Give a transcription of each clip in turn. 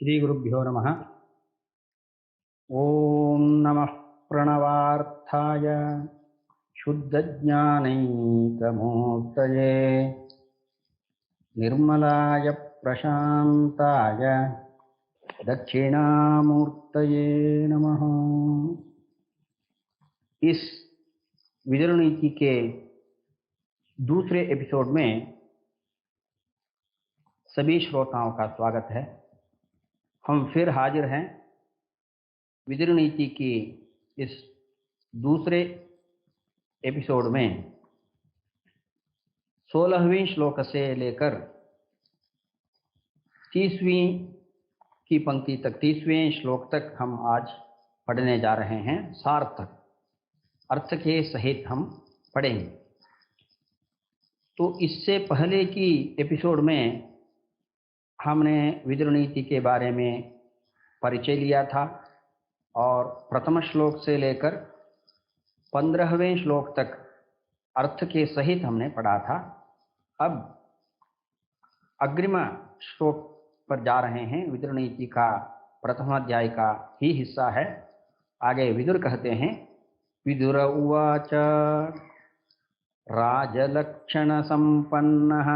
श्री गुरुभ्यो नमः। ओम नमः प्रणवार्थाय शुद्धज्ञानैकमूर्तये निर्मलाय प्रशान्ताय दक्षिणामूर्तये नमः। इस विदुर नीति के दूसरे एपिसोड में सभी श्रोताओं का स्वागत है। हम फिर हाजिर हैं विदुर नीति की इस दूसरे एपिसोड में 16वें श्लोक से लेकर 30वीं की पंक्ति तक 30वें श्लोक तक हम आज पढ़ने जा रहे हैं। सार्थक अर्थ के सहित हम पढ़ेंगे। तो इससे पहले की एपिसोड में हमने विदुर नीति के बारे में परिचय लिया था और प्रथम श्लोक से लेकर 15वें श्लोक तक अर्थ के सहित हमने पढ़ा था। अब अग्रिम श्लोक पर जा रहे हैं। विदुर नीति का प्रथम अध्याय का ही हिस्सा है। आगे विदुर कहते हैं, विदुर उवाच राजलक्षण संपन्नः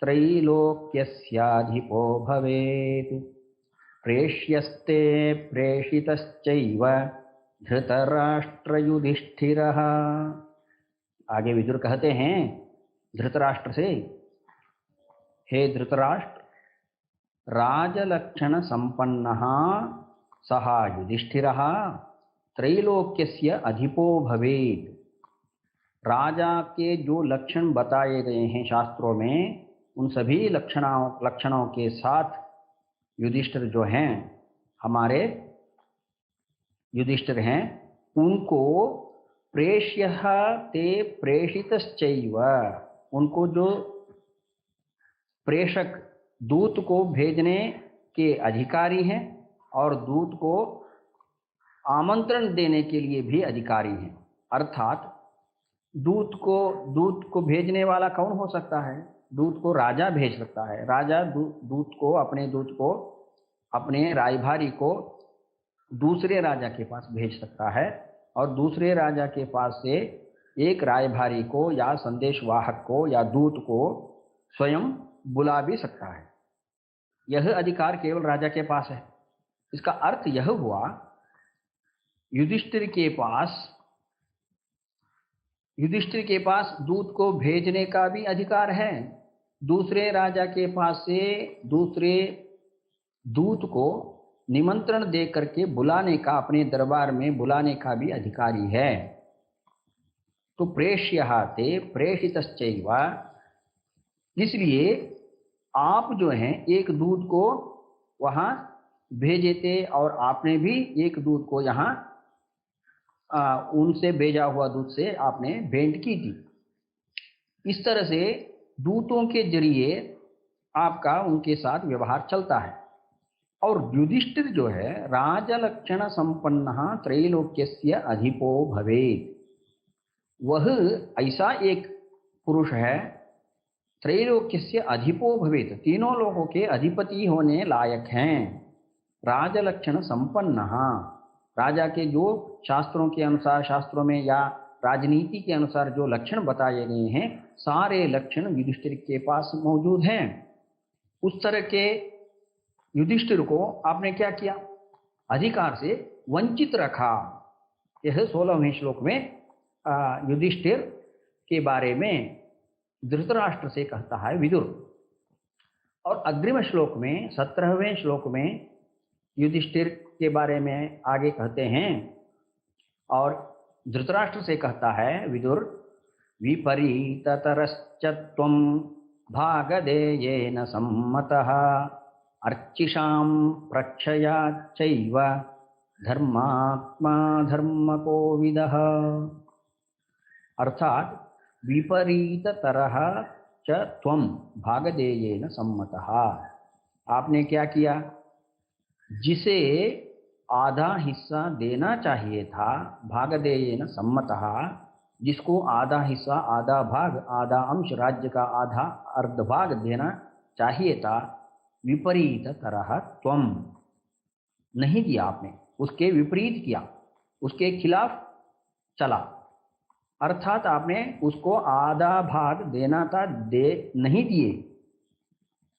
त्रैलोक्यस्याधिपो भवेत् प्रेष्यस्ते प्रेषितश्चैव धृतराष्ट्रयुधिष्ठिरः। आगे विदुर कहते हैं धृतराष्ट्र से, हे धृतराष्ट्र, राजलक्षण संपन्नः सः युधिष्ठिरः त्रैलोक्यस्य अधिपो भवेत्। राजा के जो लक्षण बताए गए हैं शास्त्रों में, उन सभी लक्षणों के साथ युधिष्ठिर जो हैं, हमारे युधिष्ठिर हैं, उनको प्रेष्यः ते प्रेषितश्चैव, उनको जो प्रेषक दूत को भेजने के अधिकारी हैं और दूत को आमंत्रण देने के लिए भी अधिकारी हैं। अर्थात दूत को भेजने वाला कौन हो सकता है? दूत को राजा भेज सकता है। राजा दूत को अपने रायभारी को दूसरे राजा के पास भेज सकता है और दूसरे राजा के पास से एक रायभारी को या संदेशवाहक को या दूत को स्वयं बुला भी सकता है। यह अधिकार केवल राजा के पास है। इसका अर्थ यह हुआ, युधिष्ठिर के पास दूत को भेजने का भी अधिकार है। दूसरे राजा के पास से दूसरे दूत को निमंत्रण दे करके बुलाने का, अपने दरबार में बुलाने का भी अधिकारी है। तो प्रेष्यः ते प्रेषितश्चैव, इसलिए आप जो हैं एक दूत को वहां भेजे थे और आपने भी एक दूत को यहाँ उनसे भेजा हुआ दूत से आपने भेंट की थी। इस तरह से दूतों के जरिए आपका उनके साथ व्यवहार चलता है। और युधिष्ठिर जो है राजलक्षण संपन्नः त्रैलोक्यस्य अधिपो भवेत्, वह ऐसा एक पुरुष है, त्रैलोक्यस्य अधिपो भवेत्, तीनों लोगों के अधिपति होने लायक हैं। राजलक्षण संपन्नः, राजा के जो शास्त्रों के अनुसार, शास्त्रों में या राजनीति के अनुसार जो लक्षण बताए गए हैं, सारे लक्षण युधिष्ठिर के पास मौजूद हैं। उस तरह के युधिष्ठिर को आपने क्या किया? अधिकार से वंचित रखा। यह 16वें श्लोक में युधिष्ठिर के बारे में धृतराष्ट्र से कहता है विदुर। और अग्रिम श्लोक में 17वें श्लोक में युधिष्ठिर के बारे में आगे कहते हैं और धृतराष्ट्र से कहता है विदुर, विपरीततरश्च त्वं भागधेयेन सम्मतः अर्चिषां प्रक्षयाच्चैव धर्मात्मा धर्मकोविदः। अर्थात विपरीततरः च त्वं भागधेयेन सम्मतः, आपने क्या किया? जिसे आधा हिस्सा देना चाहिए था, भागधेयेन सम्मतः, जिसको आधा हिस्सा, आधा भाग, आधा अंश, राज्य का आधा अर्धभाग देना चाहिए था, विपरीत तरह त्वम, नहीं दिया आपने, उसके विपरीत किया, उसके खिलाफ चला, अर्थात आपने उसको आधा भाग देना था, दे नहीं दिए।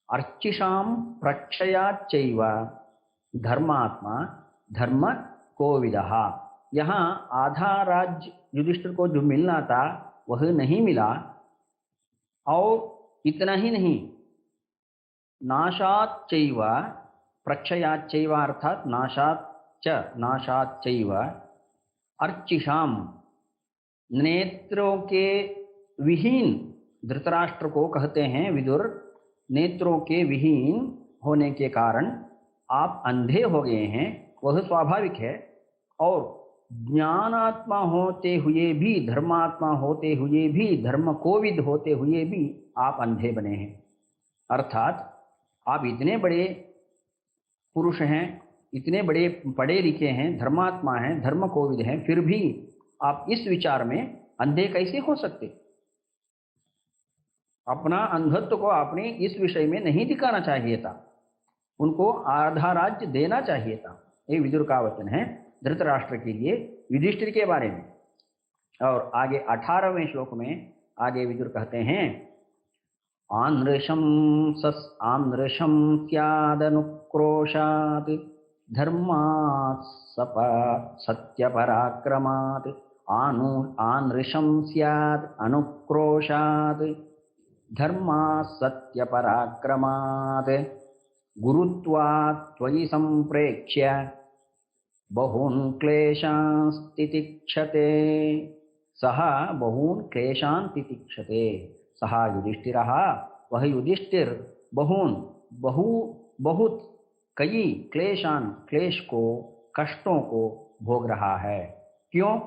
अर्चिषाम प्रक्षयाच्चैव धर्मात्मा धर्म कोविदः, यहाँ आधा राज्य युधिष्ठिर को जो मिलना था वह नहीं मिला। और इतना ही नहीं, नाशाच्चैव प्रक्षयाच्चैव अर्थात नाशाच्चैव अर्चिषाम, नेत्रों के विहीन धृतराष्ट्र को कहते हैं विदुर, नेत्रों के विहीन होने के कारण आप अंधे हो गए हैं, वह स्वाभाविक है। और ज्ञानात्मा होते हुए भी, धर्मात्मा होते हुए भी, धर्म कोविद होते हुए भी आप अंधे बने हैं। अर्थात आप इतने बड़े पुरुष हैं, इतने बड़े पढ़े लिखे हैं, धर्मात्मा हैं, धर्म कोविद हैं, फिर भी आप इस विचार में अंधे कैसे हो सकते? अपना अंधत्व को आपने इस विषय में नहीं दिखाना चाहिए था, उनको आधा राज्य देना चाहिए था। ये विदुर का वचन है धृतराष्ट्र के लिए युधिष्ठिर के बारे में। और आगे 18वें श्लोक में आगे विदुर कहते हैं, आनृशं स्यादनुक्रोशात् धर्मात् सत्यपराक्रमात्, आनृशं स्याद् अनुक्रोशात् धर्मात् सत्यपराक्रमात्, गुरुत्वात् त्वयि सम्प्रेक्ष्य बहून् क्लेशान् तितिक्षते। सः बहून् क्लेशान् तितिक्षते, सः युधिष्ठिरः, वह युधिष्ठिर बहुत कई क्लेशान, क्लेश को, कष्टों को भोग रहा है। क्यों?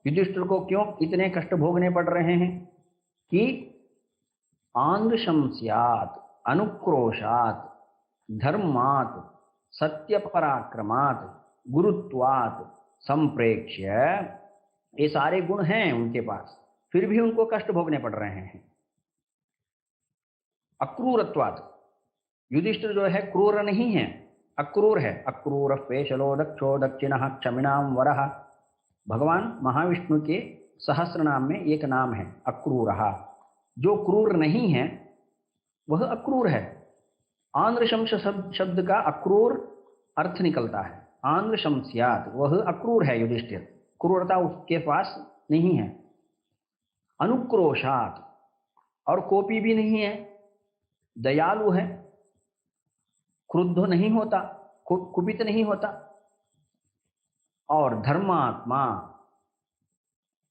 युधिष्ठिर को क्यों इतने कष्ट भोगने पड़ रहे हैं? कि आंध्रशं स्यात् अनुक्रोशात् धर्मात् सत्यपराक्रमात् गुरुत्वात् संप्रेक्ष्य, ये सारे गुण हैं उनके पास, फिर भी उनको कष्ट भोगने पड़ रहे हैं। अक्रूरत्वात्, युधिष्ठिर जो है क्रूर नहीं है, अक्रूर है। अक्रूर पेशलो दक्षो दक्षिणः क्षमिणाम वरः, भगवान महाविष्णु के सहस्र नाम में एक नाम है अक्रूरः। जो क्रूर नहीं है वह अक्रूर है। आंध्रशंस शब्द का अक्रूर अर्थ निकलता है। आंध्रशं स्यात्, वह अक्रूर है युधिष्ठिर, क्रूरता उसके पास नहीं है। अनुक्रोशात्, और कोपी भी नहीं है, दयालु है, क्रुद्ध नहीं होता, कुपित नहीं होता। और धर्मात्मा,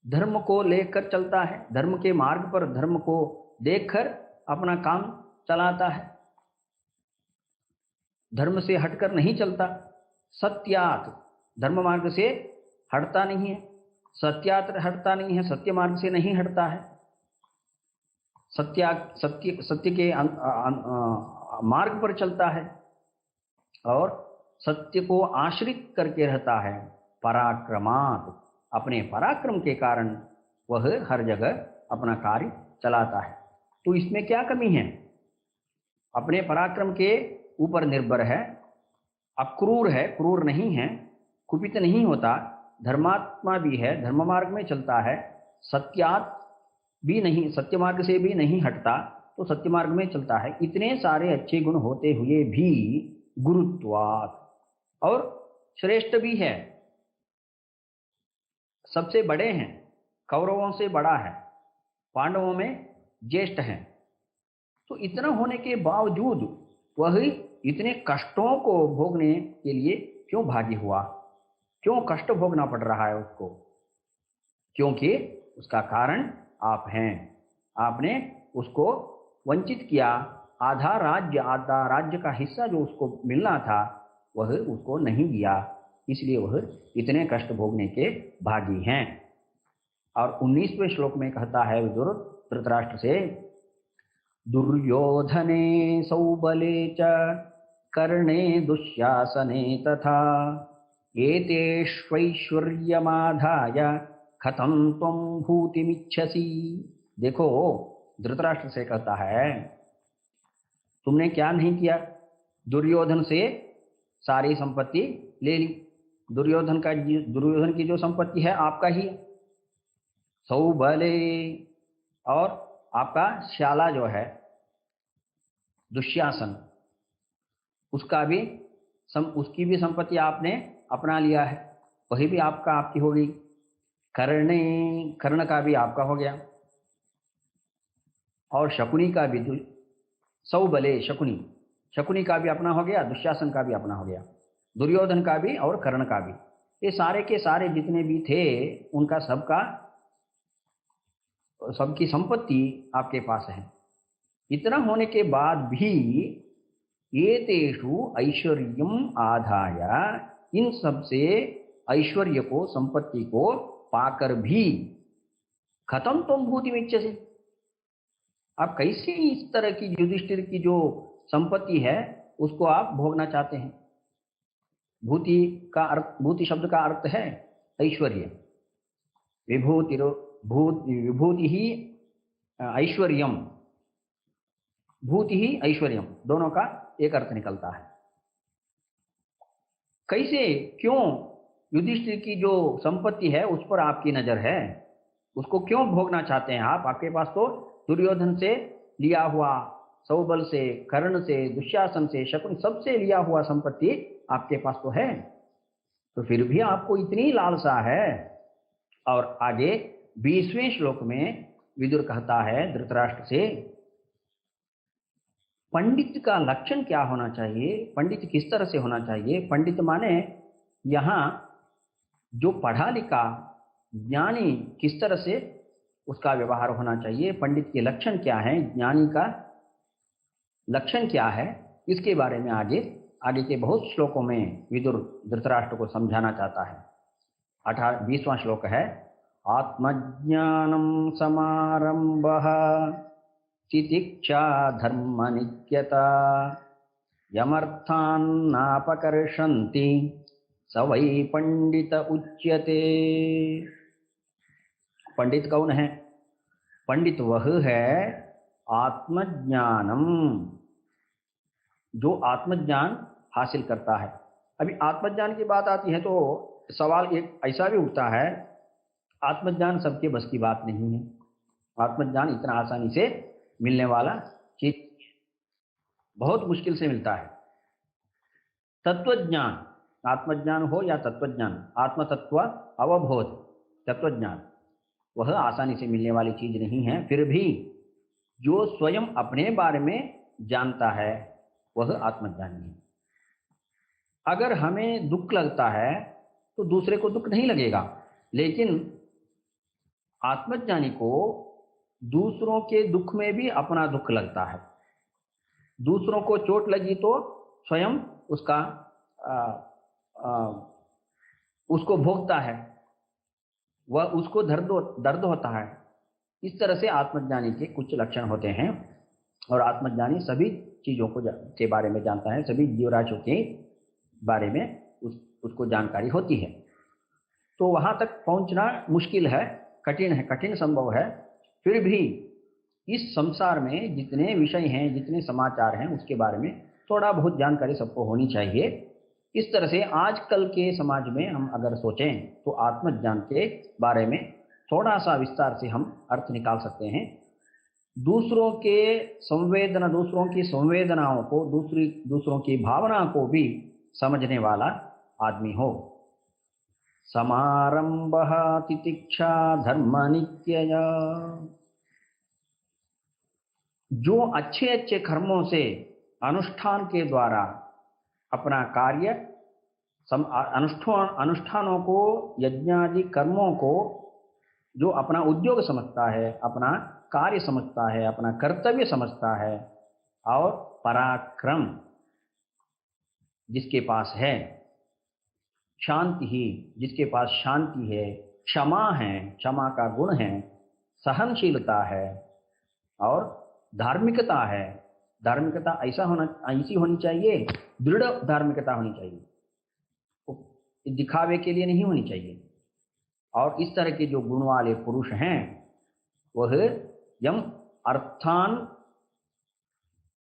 धर्म को लेकर चलता है, धर्म के मार्ग पर धर्म को देखकर अपना काम चलाता है, धर्म से हटकर नहीं चलता। सत्यात, धर्म मार्ग से हटता नहीं है, सत्यात हटता नहीं है, सत्य मार्ग से नहीं हटता है, सत्य के मार्ग पर चलता है और सत्य को आश्रित करके रहता है। पराक्रमात्, अपने पराक्रम के कारण वह हर जगह अपना कार्य चलाता है। तो इसमें क्या कमी है? अपने पराक्रम के ऊपर निर्भर है, अक्रूर है, क्रूर नहीं है, कुपित नहीं होता, धर्मात्मा भी है, धर्म मार्ग में चलता है, सत्यात भी नहीं, सत्य मार्ग से भी नहीं हटता, तो सत्य मार्ग में चलता है। इतने सारे अच्छे गुण होते हुए भी गुरुत्वात्, और श्रेष्ठ भी है, सबसे बड़े हैं, कौरवों से बड़ा है, पांडवों में ज्येष्ठ हैं। तो इतना होने के बावजूद वह इतने कष्टों को भोगने के लिए क्यों भागी हुआ? क्यों कष्ट भोगना पड़ रहा है उसको? क्योंकि उसका कारण आप हैं। आपने उसको वंचित किया, आधा राज्य का हिस्सा जो उसको मिलना था वह उसको नहीं दिया, इसलिए वह इतने कष्ट भोगने के भागी हैं। और 19वें श्लोक में कहता है विदुर धृतराष्ट्र से, दुर्योधने सौबले च कर्णे दुःशासने तथा एतेष्वैश्वर्यमाधाय कथं त्वं भूतिमिच्छसि। देखो, धृतराष्ट्र से कहता है, तुमने क्या नहीं किया? दुर्योधन से सारी संपत्ति ले ली। दुर्योधन की जो संपत्ति है आपका ही है, सौबले। और आपका श्याला जो है दुश्यासन, उसकी भी संपत्ति आपने अपना लिया है, वही भी आपकी हो गई। कर्ण का भी आपका हो गया, और शकुनी का भी, सौबले शकुनी का भी अपना हो गया, दुश्यासन का भी अपना हो गया, दुर्योधन का भी और कर्ण का भी। ये सारे के सारे जितने भी थे उनका सबकी संपत्ति आपके पास है। इतना होने के बाद भी एतेषु ऐश्वर्यम आधाय, इन सब से ऐश्वर्य को, संपत्ति को पाकर भी खत्म तुम भूतिमिच्छसि, आप कैसे इस तरह की युधिष्ठिर की जो संपत्ति है उसको आप भोगना चाहते हैं। भूति शब्द का अर्थ है ऐश्वर्य। विभूति ही ऐश्वर्यम, भूति ही ऐश्वर्यम, दोनों का एक अर्थ निकलता है। कैसे, क्यों युधिष्ठिर की जो संपत्ति है उस पर आपकी नजर है, उसको क्यों भोगना चाहते हैं आप? आपके पास तो दुर्योधन से लिया हुआ, सौबल से, कर्ण से, दुश्शासन से, शकुन सबसे लिया हुआ संपत्ति आपके पास तो है, तो फिर भी आपको इतनी लालसा है। और आगे 20वें श्लोक में विदुर कहता है धृतराष्ट्र से, पंडित का लक्षण क्या होना चाहिए, पंडित किस तरह से होना चाहिए। पंडित माने यहाँ जो पढ़ा लिखा ज्ञानी किस तरह से उसका व्यवहार होना चाहिए, पंडित के लक्षण क्या है, ज्ञानी का लक्षण क्या है, इसके बारे में आगे के बहुत श्लोकों में विदुर धृतराष्ट्र को समझाना चाहता है। 20वां श्लोक है, आत्मज्ञानम समारंभः तितिक्षा धर्म नित्यता यमर्थान्नापकर्षन्ति स वै पंडित उच्यते। पंडित कौन है? पंडित वह है आत्मज्ञानम, जो आत्मज्ञान हासिल करता है। अभी आत्मज्ञान की बात आती है तो सवाल एक ऐसा भी उठता है, आत्मज्ञान सबके बस की बात नहीं है। आत्मज्ञान इतना आसानी से मिलने वाला चीज बहुत मुश्किल से मिलता है। तत्वज्ञान, आत्मज्ञान हो या तत्वज्ञान, आत्म तत्व अवबोध, तत्वज्ञान वह आसानी से मिलने वाली चीज नहीं है। फिर भी जो स्वयं अपने बारे में जानता है वह आत्मज्ञानी है। अगर हमें दुख लगता है तो दूसरे को दुख नहीं लगेगा, लेकिन आत्मज्ञानी को दूसरों के दुख में भी अपना दुख लगता है। दूसरों को चोट लगी तो स्वयं उसको भोगता है, वह उसको दर्द होता है। इस तरह से आत्मज्ञानी के कुछ लक्षण होते हैं, और आत्मज्ञानी सभी चीज़ों के बारे में जानता है, सभी जीवराशियों के बारे में उसको जानकारी होती है। तो वहाँ तक पहुँचना मुश्किल है, कठिन है, कठिन संभव है। फिर भी इस संसार में जितने विषय हैं, जितने समाचार हैं, उसके बारे में थोड़ा बहुत जानकारी सबको होनी चाहिए। इस तरह से आजकल के समाज में हम अगर सोचें तो आत्मज्ञान के बारे में थोड़ा सा विस्तार से हम अर्थ निकाल सकते हैं। दूसरों की संवेदनाओं को, दूसरों की भावना को भी समझने वाला आदमी हो। समारंभः तितिक्षा धर्म नित्यया, जो अच्छे अच्छे कर्मों से अनुष्ठान के द्वारा अपना कार्य, अनुष्ठानों को, यज्ञादि कर्मों को जो अपना उद्योग समझता है, अपना कार्य समझता है, अपना कर्तव्य समझता है, और पराक्रम जिसके पास है, शांति ही जिसके पास शांति है, क्षमा है, क्षमा का गुण है, सहनशीलता है, और धार्मिकता है। धार्मिकता ऐसी होनी चाहिए, दृढ़ धार्मिकता होनी चाहिए, दिखावे के लिए नहीं होनी चाहिए। और इस तरह के जो गुण वाले पुरुष हैं वह यम अर्थान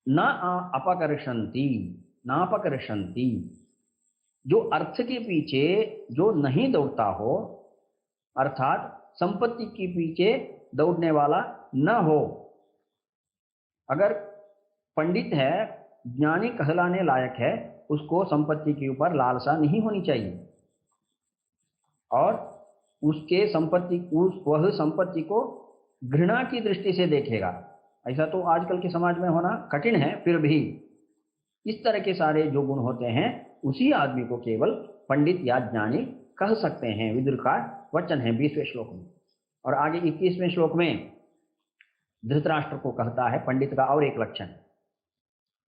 न अपकर्षन्ति, जो अर्थ के पीछे जो नहीं दौड़ता हो, अर्थात संपत्ति के पीछे दौड़ने वाला न हो। अगर पंडित है, ज्ञानी कहलाने लायक है, उसको संपत्ति के ऊपर लालसा नहीं होनी चाहिए और उसके वह संपत्ति को घृणा की दृष्टि से देखेगा। ऐसा तो आजकल के समाज में होना कठिन है, फिर भी इस तरह के सारे जो गुण होते हैं उसी आदमी को केवल पंडित या ज्ञानी कह सकते हैं। विदुर का वचन है 20वें श्लोक में। और आगे 21वें श्लोक में धृतराष्ट्र को कहता है पंडित का और एक लक्षण,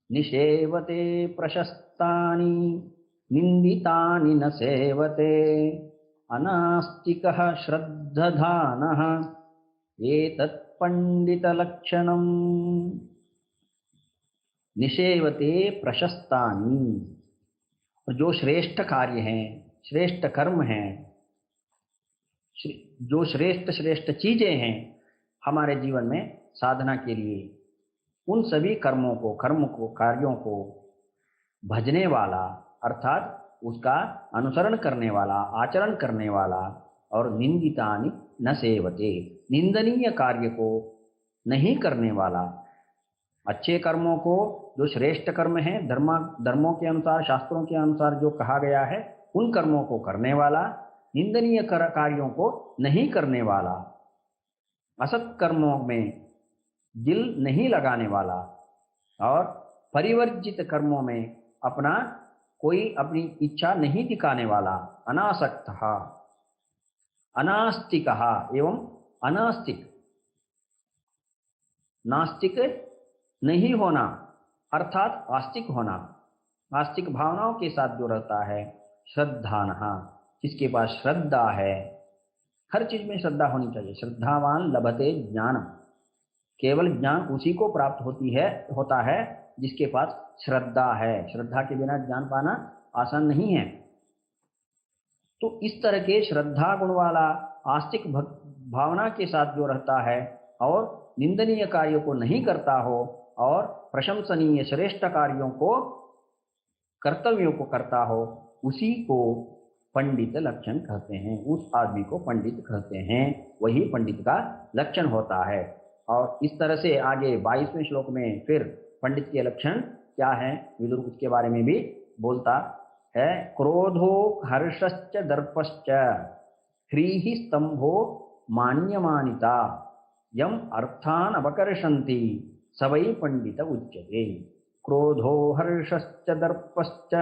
निषेवते प्रशस्तानि निंदितानि न सेवते अनास्तिकः श्रद्धधानः एतत् पंडितलक्षणम्। निषेवते प्रशस्तानि, जो श्रेष्ठ कार्य हैं, श्रेष्ठ कर्म हैं, जो श्रेष्ठ चीजें हैं हमारे जीवन में साधना के लिए, उन सभी कार्यों को भजने वाला, अर्थात उसका अनुसरण करने वाला, आचरण करने वाला, और निंदितानि न सेवते, निंदनीय कार्य को नहीं करने वाला, अच्छे कर्मों को, जो श्रेष्ठ कर्म हैं, धर्मों के अनुसार, शास्त्रों के अनुसार जो कहा गया है, उन कर्मों को करने वाला, निंदनीय कार्यों को नहीं करने वाला, असत कर्मों में दिल नहीं लगाने वाला, और परिवर्जित कर्मों में अपनी इच्छा नहीं दिखाने वाला, अनासक्तः, अनास्तिकः एवं अनास्तिक, नास्तिक नहीं होना अर्थात आस्तिक होना, आस्तिक भावनाओं के साथ जो रहता है, श्रद्धानः, जिसके पास श्रद्धा है, हर चीज में श्रद्धा होनी चाहिए। श्रद्धावान लभते ज्ञानम, केवल ज्ञान उसी को प्राप्त होता है जिसके पास श्रद्धा है। श्रद्धा के बिना ज्ञान पाना आसान नहीं है। तो इस तरह के श्रद्धा गुण वाला, आस्तिक भावना के साथ जो रहता है और निंदनीय कार्यों को नहीं करता हो और प्रशंसनीय श्रेष्ठ कार्यों को, कर्तव्यों को करता हो, उसी को पंडित लक्षण कहते हैं। उस आदमी को पंडित कहते हैं, वही पंडित का लक्षण होता है। और इस तरह से आगे 22वें श्लोक में फिर पंडित के लक्षण क्या है, विदुर उसके बारे में भी बोलता है। क्रोधो हर्षश्च दर्पश्च ह्रीः स्तंभो मान्यमानिता यम अर्थान अपकर्षन्ति स वै पंडित उच्यते। क्रोधो हर्षश्च दर्पश्च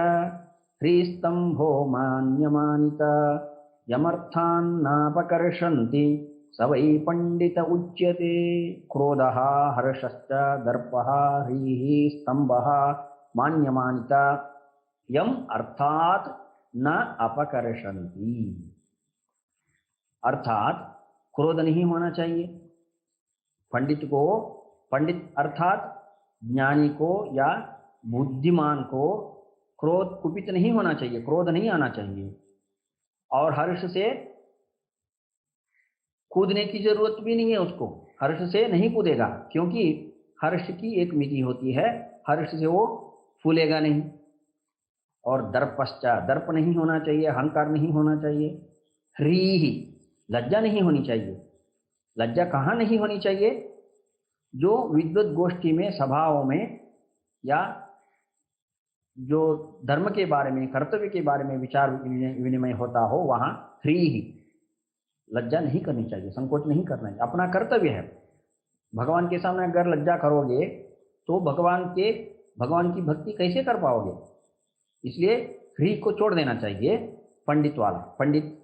ह्रीस्तंभो मान्यमानिता यमर्थान नापकर्षन्ति स वै पंडित उच्यते। क्रोधः हर्षश्च दर्पः ह्रीः स्तंभः मान्यमानिता यम अर्थात न अपकर्षन्ति, अर्थात क्रोध नहीं होना चाहिए। पंडित अर्थात ज्ञानी को या बुद्धिमान को क्रोध, कुपित नहीं होना चाहिए, क्रोध नहीं आना चाहिए। और हर्ष से कूदने की जरूरत भी नहीं है उसको, हर्ष से नहीं कूदेगा, क्योंकि हर्ष की एक मिति होती है, हर्ष से वो फूलेगा नहीं। और दर्पश्चात, दर्प नहीं होना चाहिए, अहंकार नहीं होना चाहिए। ह्रीः, लज्जा नहीं होनी चाहिए। लज्जा कहाँ नहीं होनी चाहिए? जो विद्वत गोष्ठी में, सभाओं में, या जो धर्म के बारे में, कर्तव्य के बारे में विचार विनिमय होता हो, वहां ह्रीः, लज्जा नहीं करनी चाहिए, संकोच नहीं करना चाहिए। अपना कर्तव्य है। भगवान के सामने अगर लज्जा करोगे तो भगवान की भक्ति कैसे कर पाओगे? इसलिए ह्री को छोड़ देना चाहिए, पंडित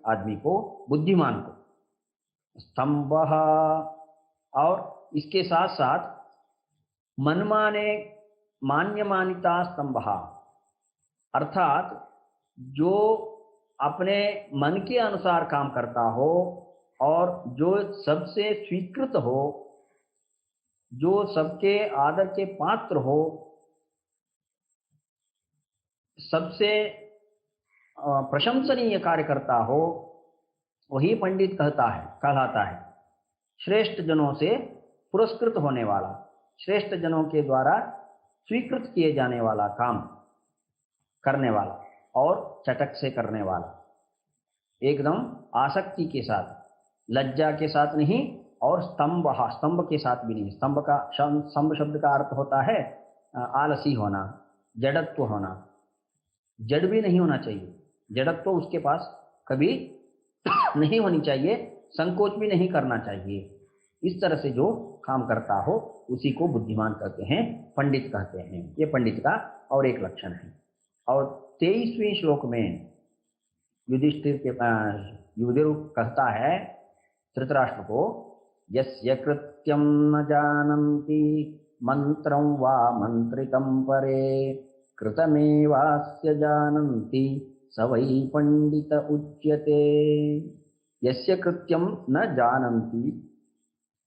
आदमी को, बुद्धिमान को। स्तंभः, और इसके साथ साथ मान्यमानिता स्तंभः, अर्थात जो अपने मन के अनुसार काम करता हो और जो सबसे स्वीकृत हो, जो सबके आदर के पात्र हो, सबसे प्रशंसनीय कार्य करता हो, वही पंडित कहलाता है। श्रेष्ठ जनों से पुरस्कृत होने वाला, श्रेष्ठ जनों के द्वारा स्वीकृत किए जाने वाला काम करने वाला, और चटक से करने वाला, एकदम आसक्ति के साथ, लज्जा के साथ नहीं, और स्तंभ के साथ भी नहीं। स्तंभ शब्द का अर्थ होता है आलसी होना, जड़त्व होना। जड़ भी नहीं होना चाहिए, जड़त्व उसके पास कभी नहीं होनी चाहिए, संकोच भी नहीं करना चाहिए। इस तरह से जो काम करता हो उसी को बुद्धिमान कहते हैं, पंडित कहते हैं। ये पंडित का और एक लक्षण है। और 23वें श्लोक में युधिष्ठिर कहता है धृतराष्ट्र को, यस्य कृत्यं न जानन्ति मंत्रं वा मंत्रितं परे कृतमेवास्य जानन्ति स वै पंडित उच्यते। यस्य कृत्यं न जानन्ति,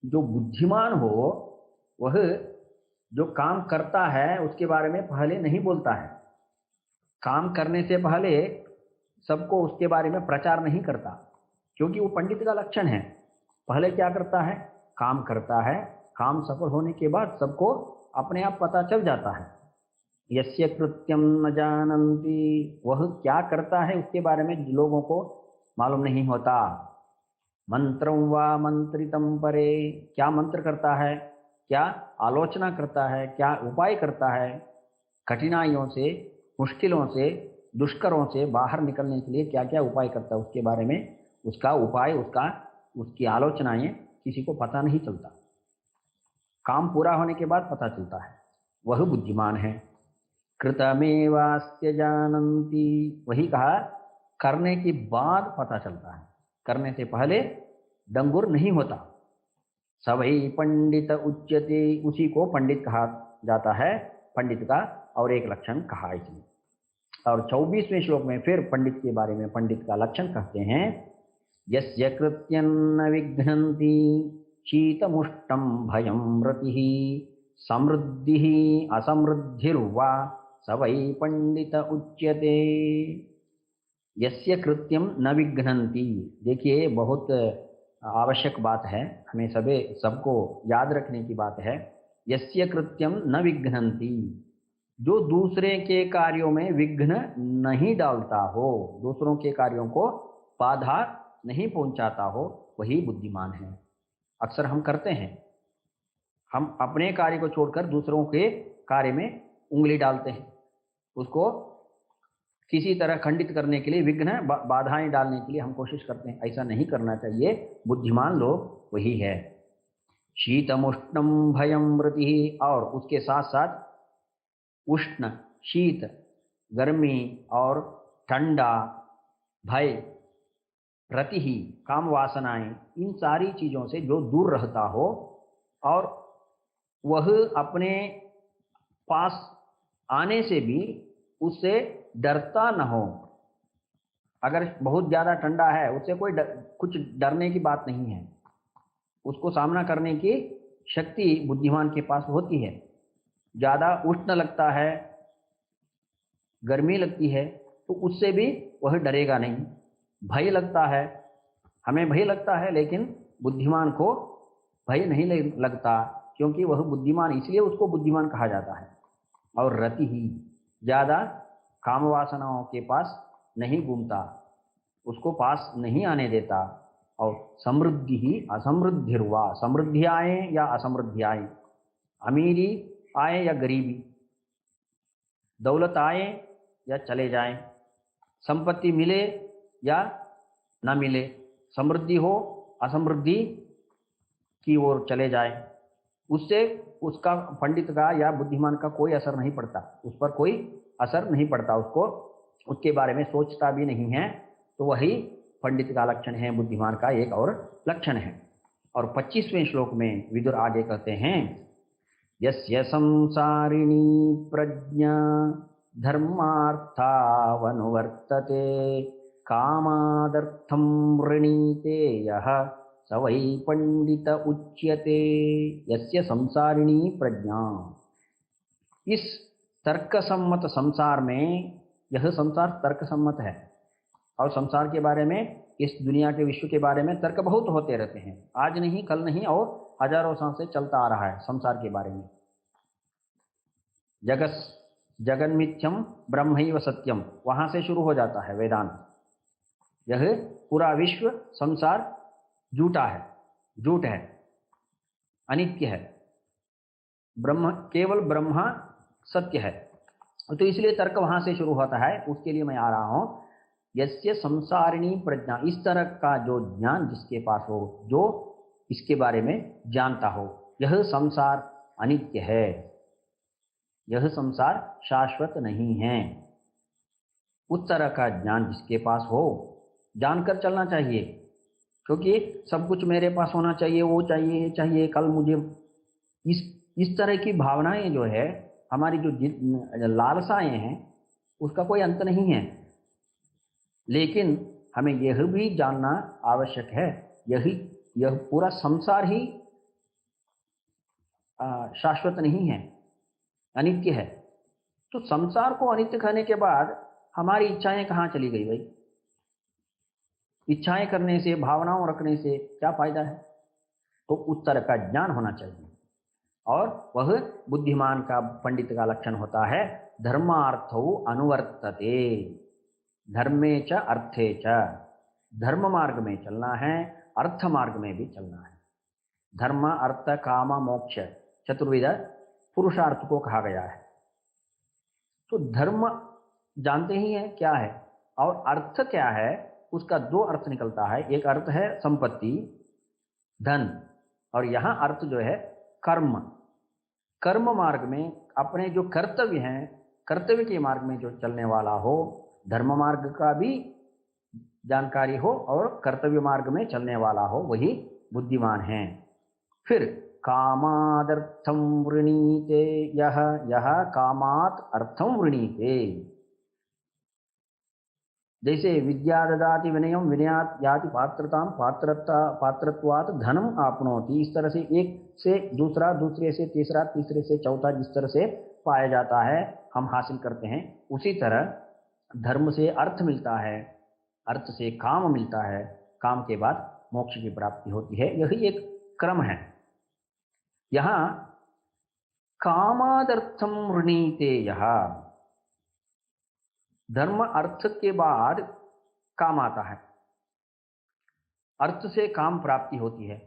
जो बुद्धिमान हो वह जो काम करता है उसके बारे में पहले नहीं बोलता है। काम करने से पहले सबको उसके बारे में प्रचार नहीं करता, क्योंकि वो पंडित का लक्षण है। पहले क्या करता है? काम करता है, काम सफल होने के बाद सबको अपने आप पता चल जाता है। यस्य कृत्यं न जानन्ति, वह क्या करता है उसके बारे में लोगों को मालूम नहीं होता। मंत्रं वा मंत्रितं परे, क्या मंत्र करता है, क्या आलोचना करता है, क्या उपाय करता है, कठिनाइयों से, मुश्किलों से, दुष्करों से बाहर निकलने के लिए क्या क्या उपाय करता है, उसके बारे में उसका उपाय, उसकी आलोचनाएं किसी को पता नहीं चलता। काम पूरा होने के बाद पता चलता है, वह बुद्धिमान है। कृतमेवास्य जानन्ति, वही कहा करने के बाद पता चलता है, करने से पहले डंगुर नहीं होता। सवै पंडित उच्यते, उसी को पंडित कहा जाता है, पंडित का और एक लक्षण कहा इसमें। और 24वें श्लोक में फिर पंडित के बारे में पंडित का लक्षण कहते हैं, यस्य कृत्यं न विघ्नन्ति शीतमुष्टं भयं रतिः समृद्धिः असमृद्धिर्वा स वै पंडित उच्यते। यस्य कृत्यं न विघ्नन्ति, देखिए बहुत आवश्यक बात है, हमें सबको याद रखने की बात है। यस्य कृत्यं न विघ्नन्ति, जो दूसरे के कार्यों में विघ्न नहीं डालता हो, दूसरों के कार्यों को बाधा नहीं पहुंचाता हो, वही बुद्धिमान है। अक्सर हम करते हैं, हम अपने कार्य को छोड़कर दूसरों के कार्य में उंगली डालते हैं, उसको किसी तरह खंडित करने के लिए, विघ्न बाधाएं डालने के लिए हम कोशिश करते हैं। ऐसा नहीं करना चाहिए। बुद्धिमान लोग वही है। शीतमुष्णम भयम रति, और उसके साथ साथ उष्ण, शीत, गर्मी और ठंडा, भय, रति ही, काम वासनाएं, इन सारी चीजों से जो दूर रहता हो और वह अपने पास आने से भी उससे डरता न हो। अगर बहुत ज्यादा ठंडा है, उससे कुछ डरने की बात नहीं है, उसको सामना करने की शक्ति बुद्धिमान के पास होती है। ज्यादा उष्ण लगता है, गर्मी लगती है, तो उससे भी वह डरेगा नहीं। भय लगता है, हमें भय लगता है, लेकिन बुद्धिमान को भय नहीं लगता, क्योंकि वह बुद्धिमान, इसलिए उसको बुद्धिमान कहा जाता है। और रति ही, ज्यादा काम वासनाओं के पास नहीं घूमता, उसको पास नहीं आने देता। और समृद्धि ही असमृद्धिर्वा, समृद्धि आए या असमृद्धि आए, अमीरी आए या गरीबी, दौलत आए या चले जाए, संपत्ति मिले या ना मिले, समृद्धि हो असमृद्धि की ओर चले जाए, उससे उसका, पंडित का या बुद्धिमान का कोई असर नहीं पड़ता, उस पर कोई असर नहीं पड़ता, उसको उसके बारे में सोचता भी नहीं है। तो वही पंडित का लक्षण है, बुद्धिमान का एक और लक्षण है। और 25वें श्लोक में विदुर आगे कहते हैं, यस्य संसारिणी प्रज्ञा धर्मार्थावनुवर्तते कामादर्थं वृणीते यः स वै पंडित उच्यते। यस्य संसारिणी प्रज्ञा, इस तर्कसम्मत संसार में, यह संसार तर्कसम्मत है, और संसार के बारे में, इस दुनिया के, विश्व के बारे में तर्क बहुत होते रहते हैं, आज नहीं कल नहीं, और हजारों साल से चलता आ रहा है संसार के बारे में। जगन्मिथ्यम ब्रह्मैव सत्यम, वहां से शुरू हो जाता है वेदांत। यह पूरा विश्व संसार झूठा है, झूठ है, अनित्य है, ब्रह्म केवल ब्रह्मा सत्य है। तो इसलिए तर्क वहां से शुरू होता है। उसके लिए मैं आ रहा हूं, यस्य संसारिणी प्रज्ञा, इस तरह का जो ज्ञान जिसके पास हो, जो इसके बारे में जानता हो, यह संसार अनित्य है, यह संसार शाश्वत नहीं है, उस तरह का ज्ञान जिसके पास हो, जानकर चलना चाहिए। क्योंकि सब कुछ मेरे पास होना चाहिए, वो चाहिए, ये चाहिए, कल मुझे, इस तरह की भावनाएं जो है, हमारी जो लालसाएं हैं, उसका कोई अंत नहीं है। लेकिन हमें यह भी जानना आवश्यक है, यह पूरा संसार ही शाश्वत नहीं है, अनित्य है। तो संसार को अनित्य कहने के बाद हमारी इच्छाएं कहाँ चली गई भाई? इच्छाएं करने से, भावनाओं रखने से क्या फायदा है? तो उस तरह का ज्ञान होना चाहिए। और वह बुद्धिमान का, पंडित का लक्षण होता है, धर्मार्थौ अनुवर्तते, धर्मे च अर्थे च, धर्म मार्ग में चलना है, अर्थ मार्ग में भी चलना है। धर्म अर्थ काम मोक्ष चतुर्विध पुरुषार्थ को कहा गया है। तो धर्म जानते ही हैं क्या है, और अर्थ क्या है, उसका दो अर्थ निकलता है। एक अर्थ है संपत्ति, धन, और यहाँ अर्थ जो है कर्म। कर्म मार्ग में अपने जो कर्तव्य हैं, कर्तव्य के मार्ग में जो चलने वाला हो, धर्म मार्ग का भी जानकारी हो और कर्तव्य मार्ग में चलने वाला हो, वही बुद्धिमान है। फिर कामादर्थम वृणीते यह, यह कामात अर्थम वृणीते। जैसे विद्या ददाति विनयम, विनयात याति पात्रताम, पात्रत्वात् धनम आपनोति। इस तरह से एक से दूसरा, दूसरे से तीसरा, तीसरे से चौथा, जिस तरह से पाया जाता है, हम हासिल करते हैं, उसी तरह धर्म से अर्थ मिलता है, अर्थ से काम मिलता है, काम के बाद मोक्ष की प्राप्ति होती है। यही एक क्रम है। यहाँ कामादर्थम वृणीते यह, धर्म अर्थ के बाद काम आता है, अर्थ से काम प्राप्ति होती है।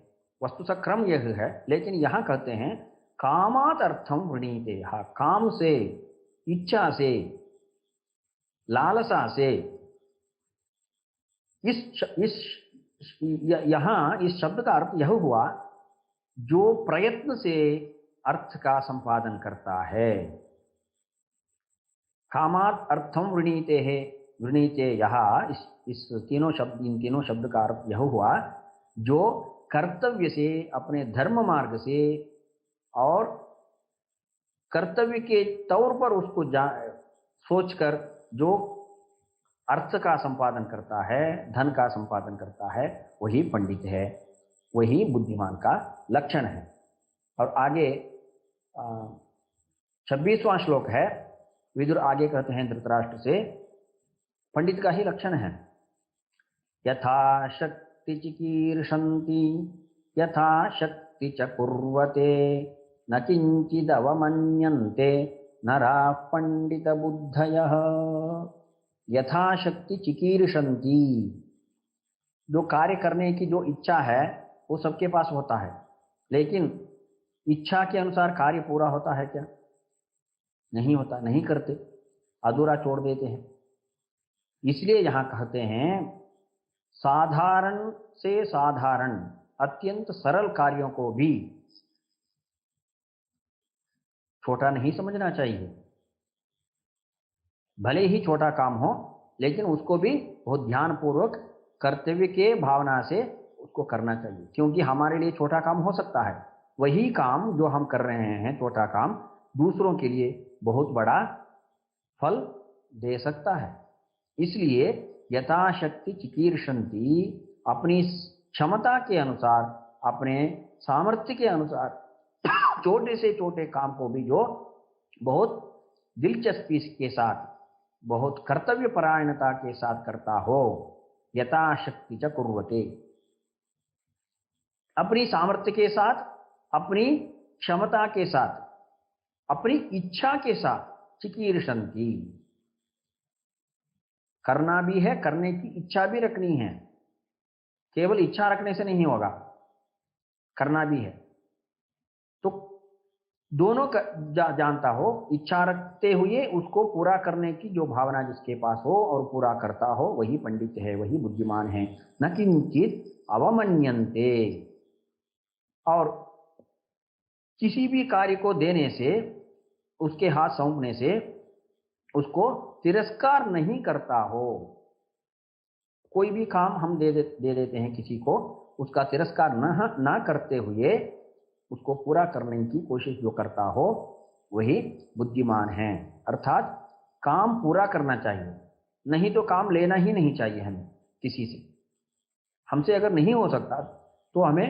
वस्तु सा क्रम यह है, लेकिन यहां कहते हैं कामात अर्थम वृणीते, काम से, इच्छा से, लालसा से। यहां इस शब्द का अर्थ यह हुआ, जो प्रयत्न से अर्थ का संपादन करता है। कामात अर्थम वृणीते है, वृणीते यह, इस तीनों शब्द, इन तीनों शब्द का अर्थ यह हुआ, जो कर्तव्य से, अपने धर्म मार्ग से, और कर्तव्य के तौर पर उसको सोचकर जो अर्थ का संपादन करता है, धन का संपादन करता है, वही पंडित है, वही बुद्धिमान का लक्षण है। और आगे 26वां श्लोक है। विदुर आगे कहते हैं धृतराष्ट्र से, पंडित का ही लक्षण है, यथा शक्ति चिकीर्षन्ति यथा शक्ति च कुर्वते न किंचिदवमन्यन्ते नराः पंडित बुद्धयः। यथा शक्ति चिकीर्षन्ति, जो कार्य करने की जो इच्छा है वो सबके पास होता है, लेकिन इच्छा के अनुसार कार्य पूरा होता है क्या? नहीं होता, नहीं करते, अधूरा छोड़ देते हैं। इसलिए यहां कहते हैं साधारण से साधारण, अत्यंत सरल कार्यों को भी छोटा नहीं समझना चाहिए। भले ही छोटा काम हो, लेकिन उसको भी बहुत ध्यानपूर्वक कर्तव्य के भावना से उसको करना चाहिए। क्योंकि हमारे लिए छोटा काम हो सकता है, वही काम जो हम कर रहे हैं, छोटा काम, दूसरों के लिए बहुत बड़ा फल दे सकता है। इसलिए यथाशक्ति चिकीर्षन्ति, अपनी क्षमता के अनुसार, अपने सामर्थ्य के अनुसार छोटे से छोटे काम को भी जो बहुत दिलचस्पी के साथ, बहुत कर्तव्य परायणता के साथ करता हो, यथाशक्ति च कुर्वते, अपनी सामर्थ्य के साथ, अपनी क्षमता के साथ, अपनी इच्छा के साथ चिकीर्षन्ति। करना भी है, करने की इच्छा भी रखनी है, केवल इच्छा रखने से नहीं होगा, करना भी है। तो दोनों जानता हो, इच्छा रखते हुए उसको पूरा करने की जो भावना जिसके पास हो और पूरा करता हो, वही पंडित है, वही बुद्धिमान है। न किंचित अवमन्यन्ते, और किसी भी कार्य को देने से, उसके हाथ सौंपने से उसको तिरस्कार नहीं करता हो। कोई भी काम हम दे देते हैं किसी को, उसका तिरस्कार ना करते हुए उसको पूरा करने की कोशिश जो करता हो, वही बुद्धिमान है। अर्थात काम पूरा करना चाहिए, नहीं तो काम लेना ही नहीं चाहिए हमें किसी से। हमसे अगर नहीं हो सकता तो हमें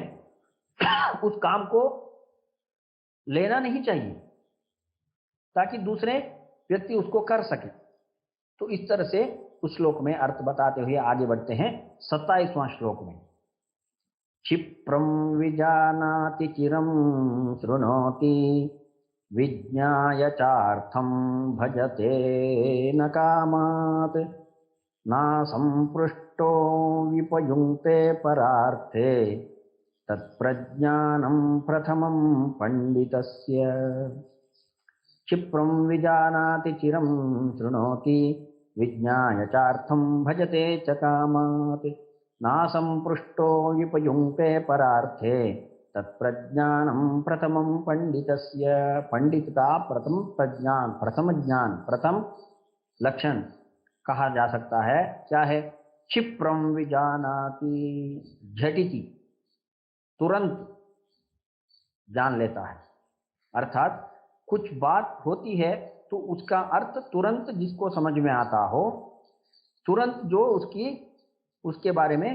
उस काम को लेना नहीं चाहिए, ताकि दूसरे व्यक्ति उसको कर सके। तो इस तरह से उस श्लोक में अर्थ बताते हुए आगे बढ़ते हैं 27वां श्लोक में। क्षिप्रं विजानाति चिरं शृणोति विज्ञाय चार्थं भजते न कामात् नासंपृष्टो विपयुङ्क्ते परार्थे तत्प्रज्ञानं प्रथमं पंडितस्य। क्षिप्रं विजानाति चिरं शृणोति विज्ञाय चार्थं भजते च कामात् नासंपृष्टो विपयुङ्क्ते परार्थे तत्प्रज्ञानं प्रथमं पंडितस्य। पंडित का प्रथम प्रज्ञान, प्रथम ज्ञान, प्रथम लक्षण कहा जा सकता है। क्या है? क्षिप्रं विजानाति, झटिति, तुरंत जान लेता है। अर्थात कुछ बात होती है तो उसका अर्थ तुरंत जिसको समझ में आता हो, तुरंत जो उसके बारे में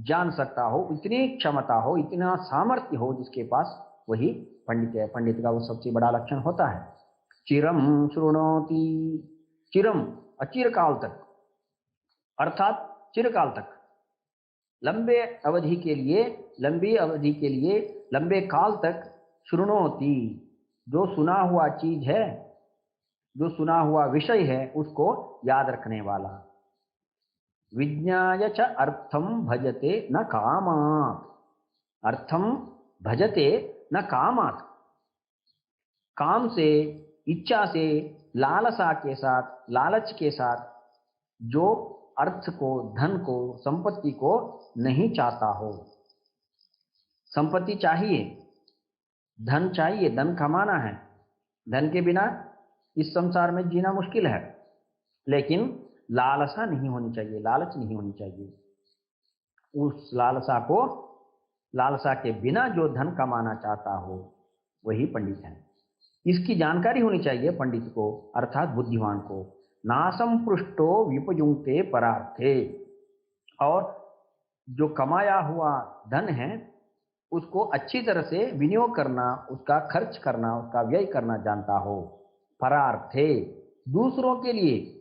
जान सकता हो, इतनी क्षमता हो, इतना सामर्थ्य हो जिसके पास, वही पंडित है। पंडित का वो सबसे बड़ा लक्षण होता है। चिरम शृणोति, चिरम अचिरकाल तक, अर्थात चिरकाल तक, लंबे अवधि के लिए, लंबी अवधि के लिए, लंबे काल तक, शृणोति, जो सुना हुआ चीज है, जो सुना हुआ विषय है, उसको याद रखने वाला। विज्ञाय च अर्थम भजते न कामात्, अर्थम भजते न कामात्, काम से, इच्छा से, लालसा के साथ, लालच के साथ जो अर्थ को, धन को, संपत्ति को नहीं चाहता हो। संपत्ति चाहिए, धन चाहिए, धन कमाना है, धन के बिना इस संसार में जीना मुश्किल है, लेकिन लालसा नहीं होनी चाहिए, लालच नहीं होनी चाहिए। उस लालसा के बिना जो धन कमाना चाहता हो, वही पंडित है। इसकी जानकारी होनी चाहिए पंडित को, अर्थात बुद्धिमान को। नासंपृष्टो विपयुक्ते परार्थे, और जो कमाया हुआ धन है उसको अच्छी तरह से विनियोग करना, उसका खर्च करना, उसका व्यय करना जानता हो। परार्थे, दूसरों के लिए।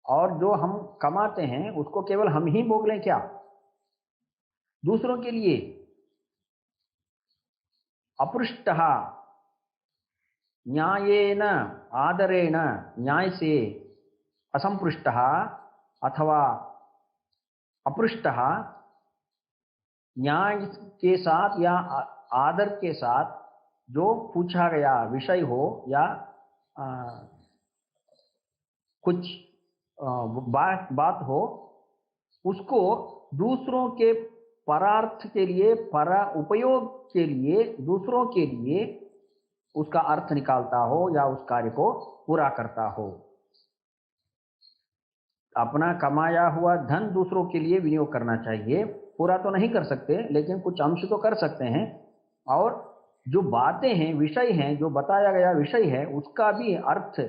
और जो हम कमाते हैं उसको केवल हम ही भोग लें क्या? दूसरों के लिए। अपृष्टः, न्यायेन, आदरेण, न्याय से, असंपृष्टः अथवा अपृष्टः, न्याय के साथ या आदर के साथ जो पूछा गया विषय हो या कुछ बात हो, उसको दूसरों के परार्थ के लिए, परा उपयोग के लिए, दूसरों के लिए उसका अर्थ निकालता हो या उस कार्य को पूरा करता हो। अपना कमाया हुआ धन दूसरों के लिए विनियोग करना चाहिए। पूरा तो नहीं कर सकते, लेकिन कुछ अंश तो कर सकते हैं। और जो बातें हैं, विषय हैं, जो बताया गया विषय है, उसका भी अर्थ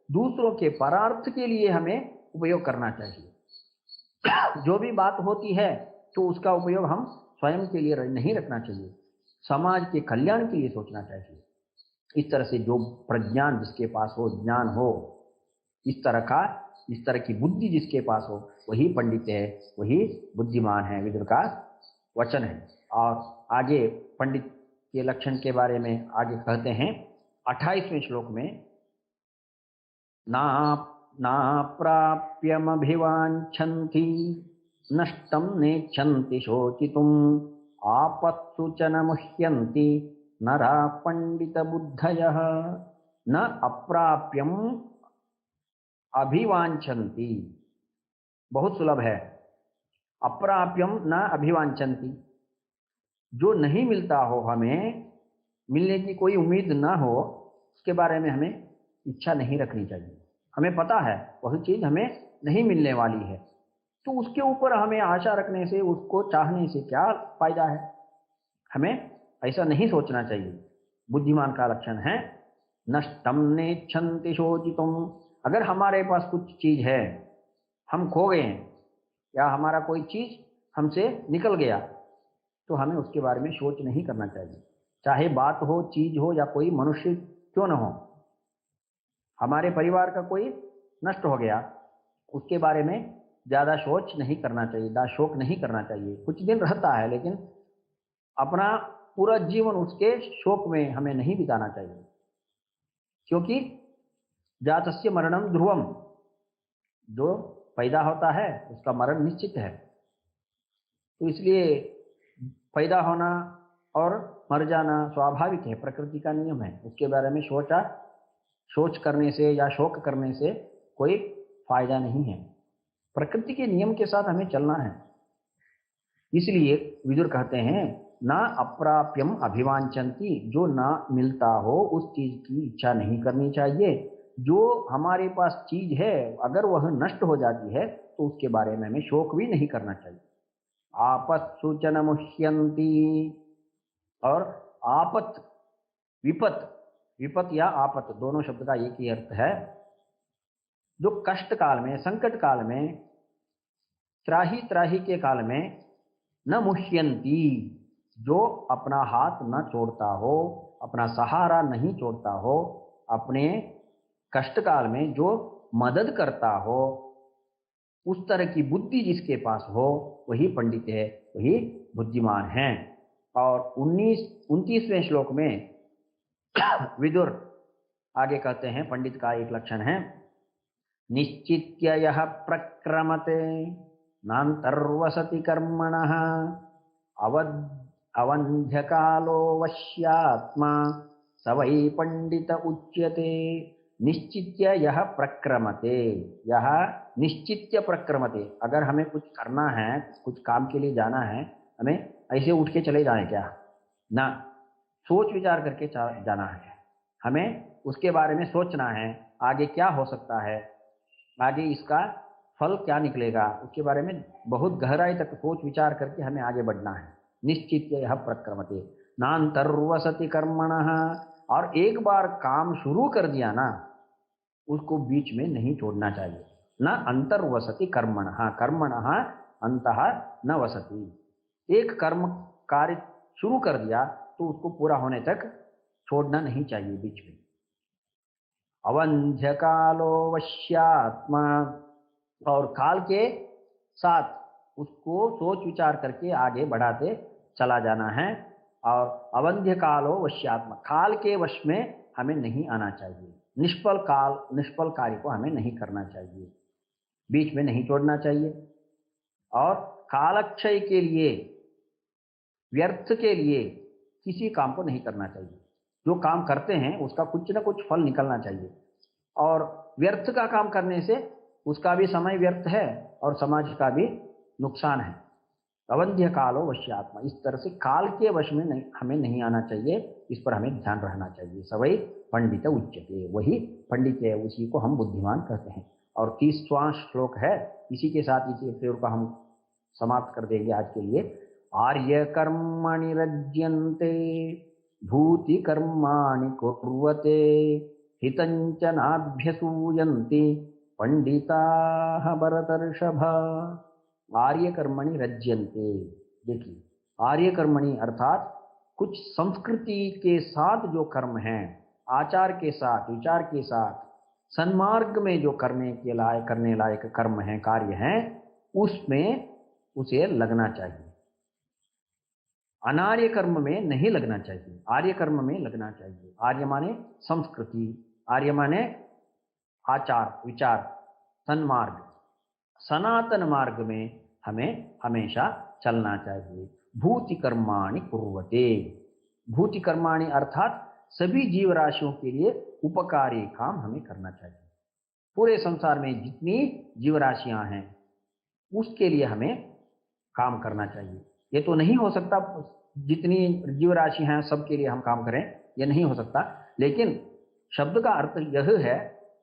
दूसरों के परार्थ के लिए हमें उपयोग करना चाहिए। जो भी बात होती है तो उसका उपयोग हम स्वयं के लिए नहीं रखना चाहिए, समाज के कल्याण के लिए सोचना चाहिए। इस तरह से जो प्रज्ञान जिसके पास हो, ज्ञान हो, इस तरह की बुद्धि जिसके पास हो, वही पंडित है, वही बुद्धिमान है, विदुर का वचन है। और आगे पंडित के लक्षण के बारे में आगे कहते हैं 28वें श्लोक में। ना नाप्राप्यमभिवाञ्छन्ति नष्टं नेच्छन्ति शोचितुम् आपत्सु च न मुह्यन्ति नरा पंडितबुद्धयः। न अप्राप्यम अभिवांछन्ति, बहुत सुलभ है। अप्राप्यम न अभिवांछन्ति, जो नहीं मिलता हो, हमें मिलने की कोई उम्मीद ना हो, उसके बारे में हमें इच्छा नहीं रखनी चाहिए। हमें पता है वह चीज हमें नहीं मिलने वाली है, तो उसके ऊपर हमें आशा रखने से, उसको चाहने से क्या फायदा है। हमें ऐसा नहीं सोचना चाहिए। बुद्धिमान का लक्षण है नष्टम नेच्छन्ति शोचितुम। अगर हमारे पास कुछ चीज है, हम खो गए हैं, या हमारा कोई चीज हमसे निकल गया, तो हमें उसके बारे में सोच नहीं करना चाहिए। चाहे बात हो, चीज हो, या कोई मनुष्य क्यों न हो। हमारे परिवार का कोई नष्ट हो गया, उसके बारे में ज्यादा सोच नहीं करना चाहिए, ज्यादा शोक नहीं करना चाहिए। कुछ दिन रहता है, लेकिन अपना पूरा जीवन उसके शोक में हमें नहीं बिताना चाहिए, क्योंकि जातस्य मरणम ध्रुवम, जो पैदा होता है उसका मरण निश्चित है। तो इसलिए पैदा होना और मर जाना स्वाभाविक है, प्रकृति का नियम है। उसके बारे में सोच करने से या शोक करने से कोई फायदा नहीं है। प्रकृति के नियम के साथ हमें चलना है। इसलिए विदुर कहते हैं ना अप्राप्यम अभिवांछन्ति, जो ना मिलता हो उस चीज की इच्छा नहीं करनी चाहिए। जो हमारे पास चीज है, अगर वह नष्ट हो जाती है तो उसके बारे में हमें शोक भी नहीं करना चाहिए। आपत्सु च न मुह्यन्ति, और आपत, विपत, विपत या आपत दोनों शब्द का एक ही अर्थ है। जो कष्ट काल में, संकट काल में, त्राही त्राही के काल में न मुह्यन्ति, जो अपना हाथ न छोड़ता हो, अपना सहारा नहीं छोड़ता हो, अपने कष्ट काल में जो मदद करता हो, उस तरह की बुद्धि जिसके पास हो, वही पंडित है, वही बुद्धिमान है। और 29वें श्लोक में विदुर आगे कहते हैं, पंडित का एक लक्षण है निश्चित्य यः प्रक्रमते नान्तर्वसति कर्मणः अवन्ध्यकालो वश्यात्मा स वै पंडित उच्यते। निश्चित्य यह प्रक्रमते, यह निश्चित्य प्रक्रमते, अगर हमें कुछ करना है, कुछ काम के लिए जाना है, हमें ऐसे उठ के चले जाए क्या ना, सोच विचार करके जाना है। हमें उसके बारे में सोचना है, आगे क्या हो सकता है, आगे इसका फल क्या निकलेगा, उसके बारे में बहुत गहराई तक सोच विचार करके हमें आगे बढ़ना है। निश्चित यह प्रक्रमते नान्तर्वसति कर्मणः, और एक बार काम शुरू कर दिया ना, उसको बीच में नहीं छोड़ना चाहिए। न अंतर्वसति कर्मणः, कर्मणः अंतः न वसति। एक कर्म कार्य शुरू कर दिया तो उसको पूरा होने तक छोड़ना नहीं चाहिए बीच में। अवंध्य कालो वश्यात्मा, और काल के साथ उसको सोच विचार करके आगे बढ़ाते चला जाना है। और अवंध्य कालो वश्यात्मा, काल के वश में हमें नहीं आना चाहिए। निष्फल कार्य को हमें नहीं करना चाहिए, बीच में नहीं छोड़ना चाहिए। और कालक्षय के लिए, व्यर्थ के लिए किसी काम को नहीं करना चाहिए। जो काम करते हैं उसका कुछ ना कुछ फल निकलना चाहिए, और व्यर्थ का काम करने से उसका भी समय व्यर्थ है और समाज का भी नुकसान है। अवंध्य कालो वश्यात्मा, इस तरह से काल के वश में नहीं, हमें नहीं आना चाहिए। इस पर हमें ध्यान रहना चाहिए। सवै पंडित उच्यते, वही पंडित है, उसी को हम बुद्धिमान कहते हैं। और 30वां श्लोक है, इसी के साथ इसी एपिसोड का हम समाप्त कर देंगे आज के लिए। आर्य कर्मणि रज्यन्ते भूति कर्माणि कुर्वते हितञ्च नाभ्यसूयन्ति पंडिताः भरतर्षभ। आर्य कर्मणि रज्यन्ते, देखिए आर्य कर्मणि अर्थात कुछ संस्कृति के साथ जो कर्म हैं, आचार के साथ, विचार के साथ, सन्मार्ग में जो करने लायक कर्म हैं, कार्य हैं, उसमें उसे लगना चाहिए। अनार्य कर्म में नहीं लगना चाहिए, आर्य कर्म में लगना चाहिए। आर्य माने संस्कृति, आर्य माने आचार विचार सन्मार्ग सनातन मार्ग में हमें हमेशा चलना चाहिए। भूति कर्माणि कुर्वते, भूति कर्माणि अर्थात सभी जीव राशियों के लिए उपकारी काम हमें करना चाहिए। पूरे संसार में जितनी जीव राशियां हैं उसके लिए हमें काम करना चाहिए। ये तो नहीं हो सकता जितनी जीव राशि हैं सबके लिए हम काम करें, ये नहीं हो सकता, लेकिन शब्द का अर्थ यह है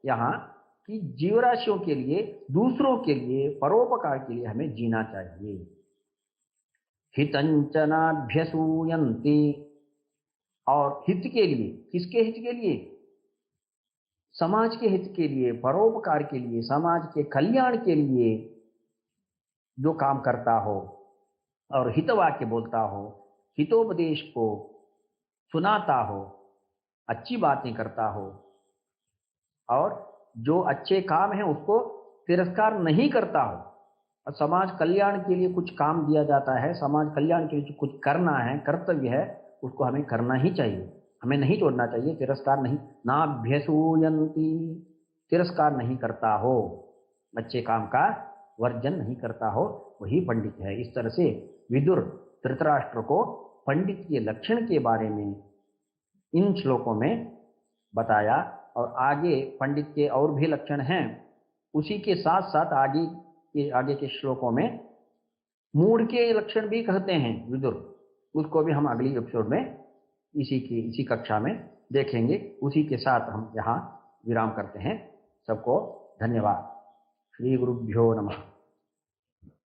यहाँ कि जीव राशियों के लिए, दूसरों के लिए, परोपकार के लिए हमें जीना चाहिए। हितंचनाभ्यसूयन्ति, और हित के लिए, किसके हित के लिए? समाज के हित के लिए, परोपकार के लिए, समाज के कल्याण के लिए जो काम करता हो और हितवाक्य बोलता हो, हितोपदेश को सुनाता हो, अच्छी बातें करता हो और जो अच्छे काम है उसको तिरस्कार नहीं करता हो, और समाज कल्याण के लिए कुछ काम दिया जाता है, समाज कल्याण के लिए कुछ करना है, कर्तव्य है, उसको हमें करना ही चाहिए, हमें नहीं छोड़ना चाहिए। तिरस्कार नहीं, नाभ्यसूयन्ति, तिरस्कार नहीं करता हो, अच्छे काम का वर्जन नहीं करता हो, वही पंडित है। इस तरह से विदुर धृतराष्ट्र को पंडित के लक्षण के बारे में इन श्लोकों में बताया, और आगे पंडित के और भी लक्षण हैं, उसी के साथ साथ आगे के श्लोकों में मूढ़ के लक्षण भी कहते हैं विदुर, उसको भी हम अगली एपिसोड में इसी कक्षा में देखेंगे। उसी के साथ हम यहाँ विराम करते हैं। सबको धन्यवाद। श्री गुरुभ्यो नमः।